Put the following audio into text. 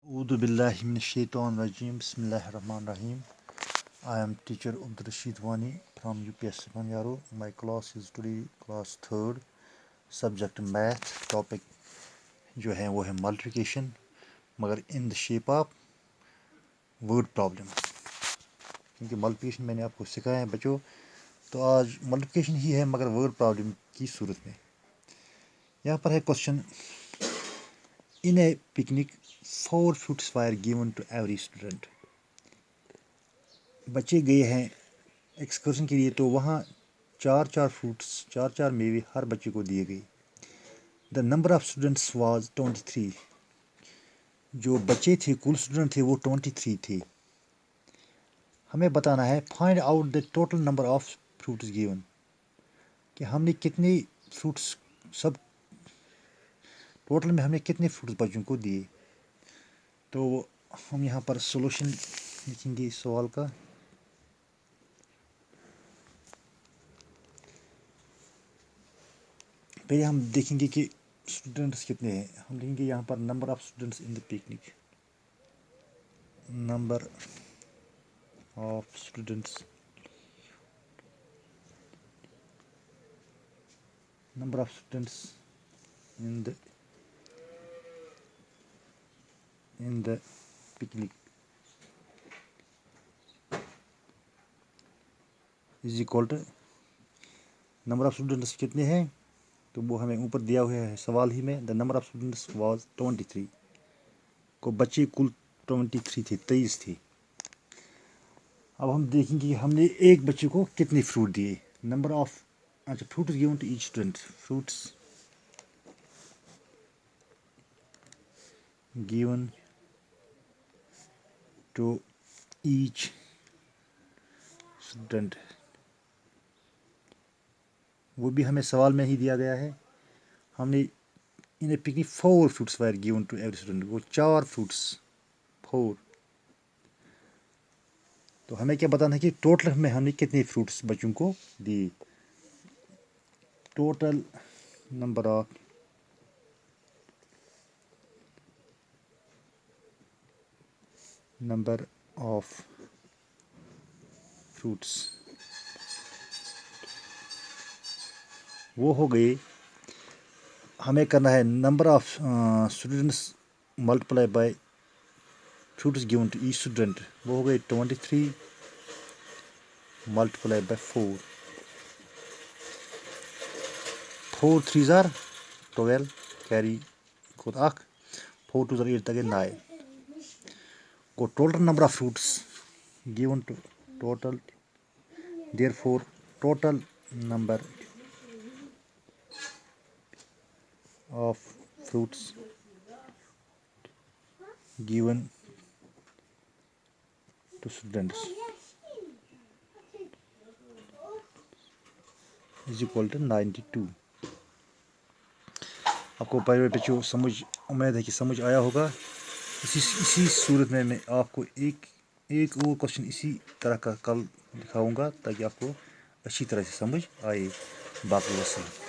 Audu billahi minash shaitan rajim. Bismillahirrahmanirrahim. I am teacher Ab Rashid wani from UPS siphan yaroo. My class is today class 3rd. Subject math. Topic जो है वो है multiplication, मगर in the shape of word problem. क्योंकि multiplication मैंने आपको सिखाया है बच्चों, तो आज multiplication ही है मगर word problem की सूरत में. यहाँ पर है question. In a picnic, 4 fruits were given to every student. बच्चे गए हैं एक्सकर्शन के लिए, तो वहाँ चार मेवे हर बच्चे को दिए गए. The number of students was 23. जो बच्चे थे, कुल स्टूडेंट थे, वो 23 थे. हमें बताना है find out the total number of fruits given, कि हमने कितने फ्रूट्स, सब टोटल में हमने कितने फ्रूट्स बच्चों को दिए. तो हम यहाँ पर सॉल्यूशन लिखेंगे इस सवाल का. पहले हम देखेंगे कि स्टूडेंट्स कितने हैं. हम लिखेंगे यहाँ पर number of students in the picnic. Number of students in the picnic is equal to number of students कितने हैं, तो वो हमें ऊपर दिया हुआ है सवाल ही में. The number of students was 23. को बच्चे कुल 23 थे, 23 थे. अब हम देखेंगे कि हमने एक बच्चे को कितने फ्रूट दिए. नंबर ऑफ, अच्छा, fruits given to each student. Fruits given to each student, वो भी हमें सवाल में ही दिया गया है. हमने in a picnic 4 fruits were given to every student, वो 4 फ्रूट्स, 4. तो हमें क्या बताना है कि टोटल में हमने कितने फ्रूट्स बच्चों को दिए. टोटल नंबर ऑफ फ्रूट्स वो हो गए. हमें करना है number of students multiply by fruits given to each student, वो हो गए 23 multiply by 4. 4 3s are 12, carry खुद 8, 4 2s are 8 तक 9. को total number of fruits given to total, therefore total number of fruits given to students is equal to 92. आपको पहले बच्चों समझ, उम्मीद है कि समझ आया होगा. इसी सूरत में मैं आपको एक और क्वेश्चन इसी तरह का कल दिखाऊंगा, ताकि आपको अच्छी तरह से समझ आए. बाकी वसल्लम.